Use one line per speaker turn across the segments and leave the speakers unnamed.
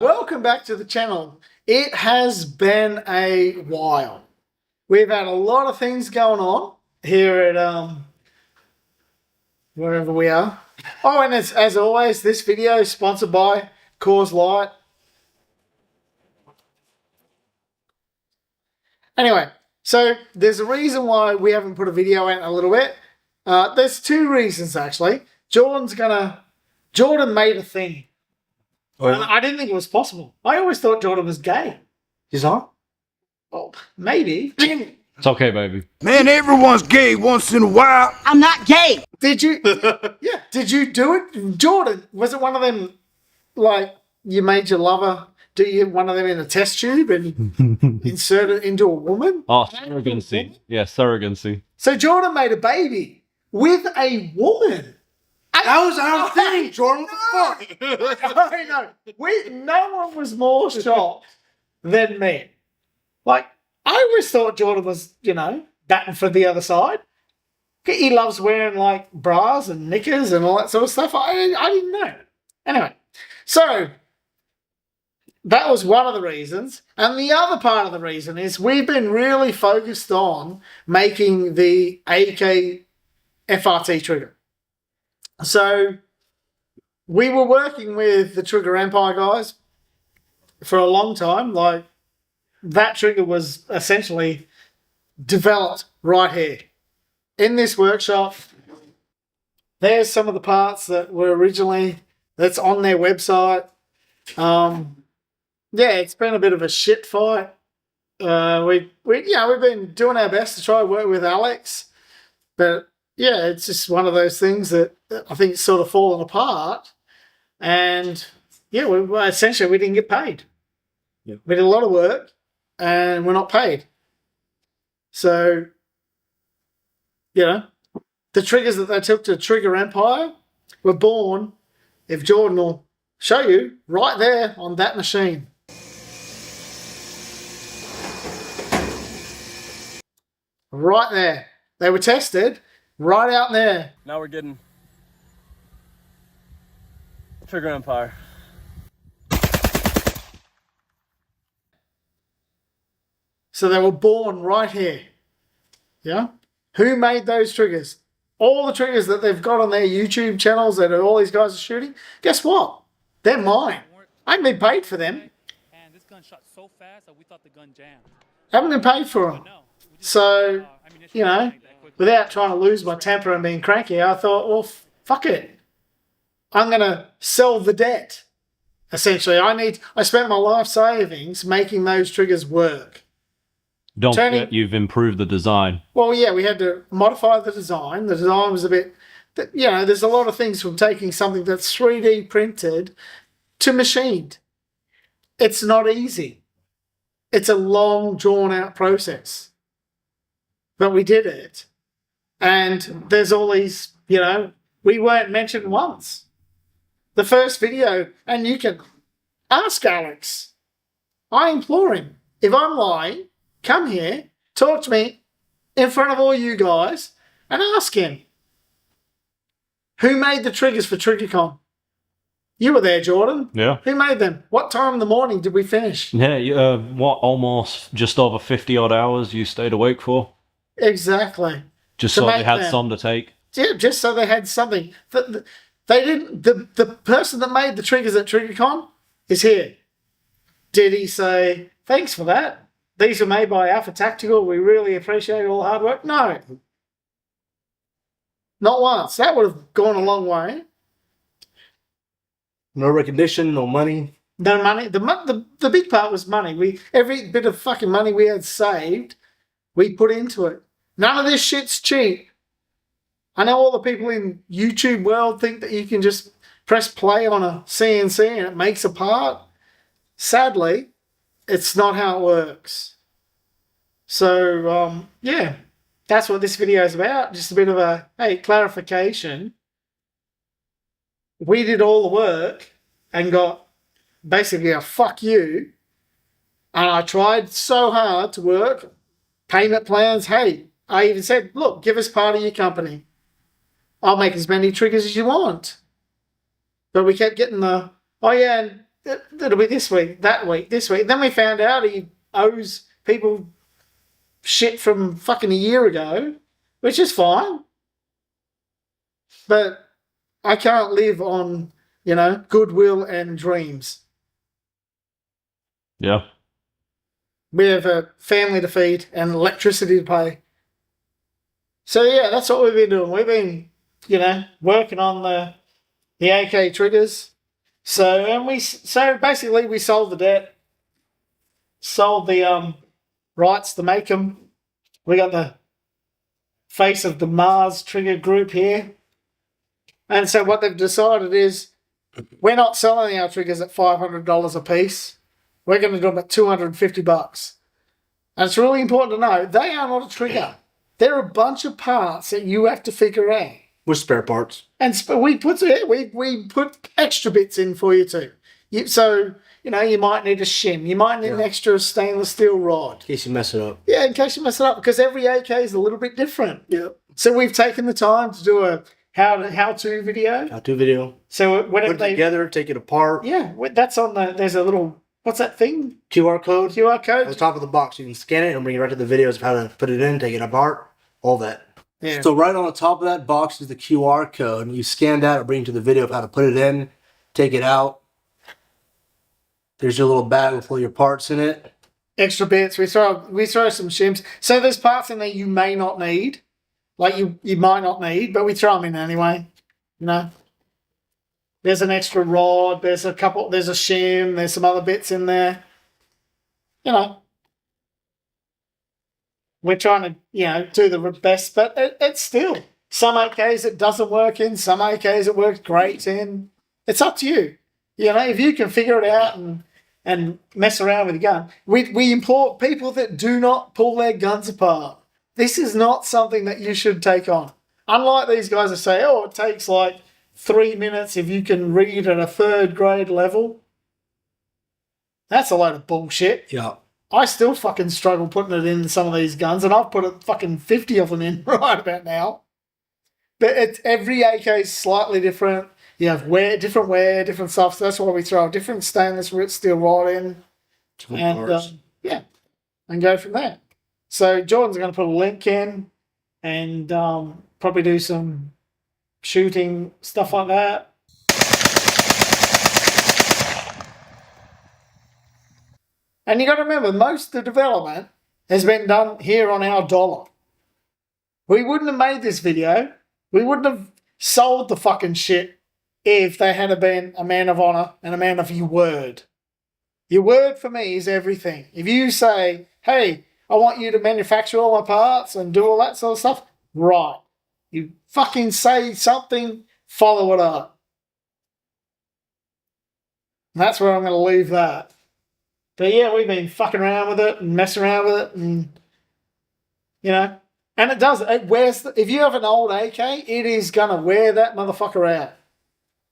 Welcome back to the channel. It has been a while. We've had a lot of things going on here at wherever we are. Oh, and as always, this video is sponsored by Coors Light. Anyway, so there's a reason why we haven't put a video out in a little bit. There's two reasons actually. Jordan made a thing. Well, I didn't think it was possible. I always thought Jordan was gay.
He's not?
Oh, maybe.
It's okay, baby.
Man, everyone's gay once in a while.
I'm not gay.
Did you? Yeah. Did you do it, Jordan? Was it one of them, like you made your lover do you one of them in a test tube and insert it into a woman?
Oh, surrogacy. Yeah, surrogacy.
So Jordan made a baby with a woman.
That was our thing, Jordan. What the fuck?
I know. No one was more shocked than me. Like, I always thought Jordan was, batting for the other side. He loves wearing, like, bras and knickers and all that sort of stuff. I didn't know. Anyway, so that was one of the reasons. And the other part of the reason is we've been really focused on making the AK FRT trigger. So we were working with the Trigger Empire guys for a long time. Like, that trigger was essentially developed right here in this workshop. There's some of the parts that were originally that's on their website. Yeah, it's been a bit of a shit fight. We've been doing our best to try and work with Alex, but yeah, it's just one of those things that I think it's sort of fallen apart. And yeah, essentially we didn't get paid.
Yep.
We did a lot of work and we're not paid. So, the triggers that they took to Trigger Empire were born, if Jordan will show you, right there on that machine. Right there. They were tested right out there.
Now we're getting Trigger Empire.
So they were born right here. Yeah? Who made those triggers? All the triggers that they've got on their YouTube channels that all these guys are shooting, guess what? They're mine. I haven't been paid for them.
And this gun shot so fast that we thought the gun jammed.
Haven't been paid for them. So, without trying to lose my temper and being cranky, I thought, well, fuck it. I'm going to sell the debt. Essentially, I spent my life savings making those triggers work.
Don't forget you've improved the design.
Well, yeah, we had to modify the design. The design was a bit, there's a lot of things from taking something that's 3D printed to machined. It's not easy. It's a long, drawn-out process. But we did it. And there's all these, we weren't mentioned once. The first video, and you can ask Alex. I implore him. If I'm lying, come here, talk to me in front of all you guys, and ask him. Who made the triggers for Triggercon? You were there, Jordan.
Yeah.
Who made them? What time in the morning did we finish?
Yeah, almost just over 50-odd hours you stayed awake for?
Exactly.
Just so they had some to take?
Yeah, just so they had something. They didn't. The person that made the triggers at Triggercon is here. Did he say, thanks for that? These were made by Alpha Tactical. We really appreciate all the hard work. No. Not once. That would have gone a long way.
No recognition, no money.
No money. The big part was money. Every bit of fucking money we had saved, we put into it. None of this shit's cheap. I know all the people in YouTube world think that you can just press play on a CNC and it makes a part. Sadly, it's not how it works. So, yeah, that's what this video is about. Just a bit of a, clarification. We did all the work and got basically a fuck you. And I tried so hard to work payment plans. Hey, I even said, look, give us part of your company. I'll make as many triggers as you want. But we kept getting the, oh yeah, and it'll be this week, that week, this week. Then we found out he owes people shit from fucking a year ago, which is fine. But I can't live on, goodwill and dreams.
Yeah.
We have a family to feed and electricity to pay. So yeah, that's what we've been doing. We've been, working on the AK triggers. So basically we sold the debt, sold the rights to make them. We got the face of the Mars trigger group here. And so what they've decided is we're not selling our triggers at $500 a piece. We're going to do them at $250. And it's really important to know they are not a trigger. They're a bunch of parts that you have to figure out.
With spare parts.
And we put extra bits in for you too. You might need a shim. You might need an extra stainless steel rod.
In case you mess it up.
Yeah, in case you mess it up, because every AK is a little bit different.
Yeah.
So we've taken the time to do a how-to video.
How-to video.
So
put it together, take it apart.
Yeah, that's on there's a little, what's that thing?
QR code.
QR code.
At the top of the box. You can scan it and bring you right to the videos of how to put it in, take it apart, all that.
Yeah.
So right on the top of that box is the QR code. And you scan that, it'll bring you to the video of how to put it in, take it out. There's your little bag with all your parts in it.
Extra bits. We throw some shims. So there's parts in there you may not need. Like you might not need, but we throw them in anyway. There's an extra rod. There's a shim. There's some other bits in there. We're trying to, do the best, but it's still some AKs it doesn't work in, some AKs it works great in. It's up to you. If you can figure it out and mess around with your gun. We implore people that do not pull their guns apart. This is not something that you should take on. Unlike these guys that say, it takes like 3 minutes if you can read at a 3rd grade level. That's a load of bullshit.
Yeah.
I still fucking struggle putting it in some of these guns, and I've put fucking 50 of them in right about now. But every AK is slightly different. You have different stuff. So that's why we throw a different stainless steel rod in. And go from there. So Jordan's going to put a link in and probably do some shooting, stuff like that. And you got to remember, most of the development has been done here on our dollar. We wouldn't have made this video. We wouldn't have sold the fucking shit if they had been a man of honor and a man of your word. Your word for me is everything. If you say, hey, I want you to manufacture all my parts and do all that sort of stuff, right. You fucking say something, follow it up. And that's where I'm going to leave that. But yeah, we've been fucking around with it and messing around with it, and and it does. It wears. If you have an old AK, it is gonna wear that motherfucker out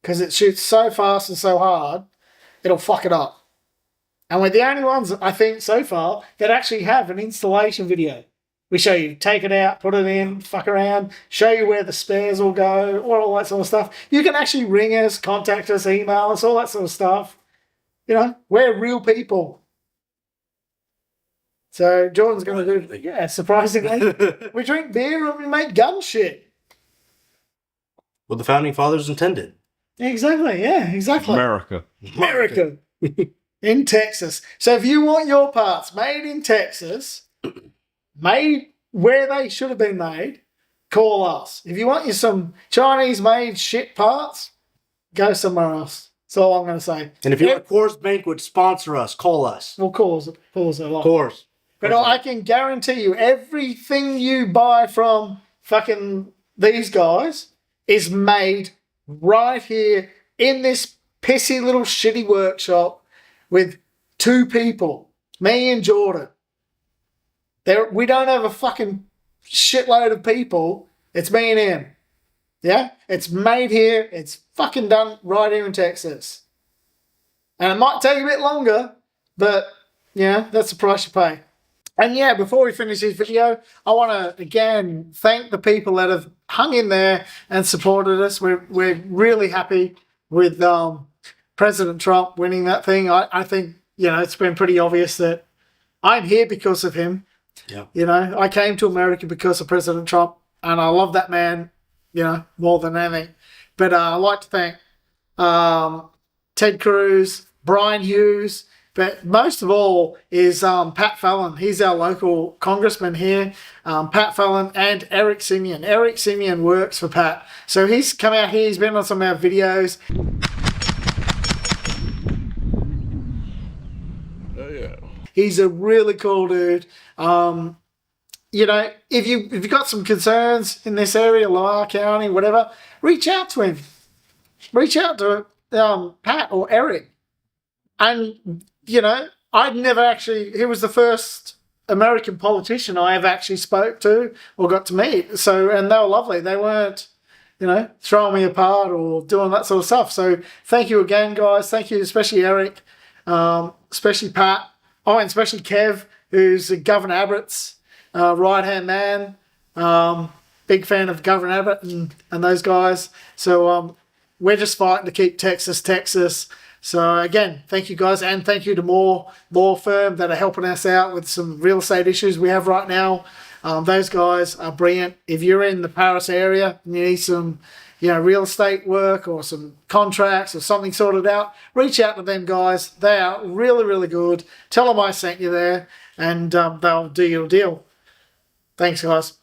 because it shoots so fast and so hard, it'll fuck it up. And we're the only ones I think so far that actually have an installation video. We show you take it out, put it in, fuck around, show you where the spares will go, all that sort of stuff. You can actually ring us, contact us, email us, all that sort of stuff. We're real people. So Jordan's going to do, surprisingly. We drink beer and we make gun shit.
What the founding fathers intended.
Exactly, yeah, exactly.
America.
In Texas. So if you want your parts made in Texas, made where they should have been made, call us. If you want you some Chinese-made shit parts, go somewhere else. That's all I'm going to say.
And if you want Coors Banquet, sponsor us. Call us.
Well, calls a lot.
Coors.
But I can guarantee you, everything you buy from fucking these guys is made right here in this pissy little shitty workshop with 2 people, me and Jordan. We don't have a fucking shitload of people. It's me and him. Yeah? It's made here. It's fucking done right here in Texas. And it might take a bit longer, but, that's the price you pay. And before we finish this video, I want to, again, thank the people that have hung in there and supported us. We're really happy with President Trump winning that thing, I think, it's been pretty obvious that I'm here because of him.
Yeah.
I came to America because of President Trump, and I love that man, more than anything. But I'd like to thank Ted Cruz, Brian Hughes, but most of all is Pat Fallon. He's our local congressman here. Pat Fallon and Eric Simeon. Eric Simeon works for Pat. So he's come out here. He's been on some of our videos.
Oh, yeah.
He's a really cool dude. If you've got some concerns in this area, Lamar County, whatever, reach out to him. Reach out to Pat or Eric. And, I'd never actually, he was the first American politician I ever actually spoke to or got to meet. So, and they were lovely. They weren't, throwing me apart or doing that sort of stuff. So thank you again, guys. Thank you, especially Eric, especially Pat. Oh, and especially Kev, who's Governor Abbott's right-hand man. Big fan of Governor Abbott and those guys. So we're just fighting to keep Texas. So again, thank you guys, and thank you to more law firm that are helping us out with some real estate issues we have right now. Those guys are brilliant. If you're in the Paris area and you need some, real estate work or some contracts or something sorted out, reach out to them guys. They are really, really good. Tell them I sent you there, and they'll do your deal. Thanks, guys.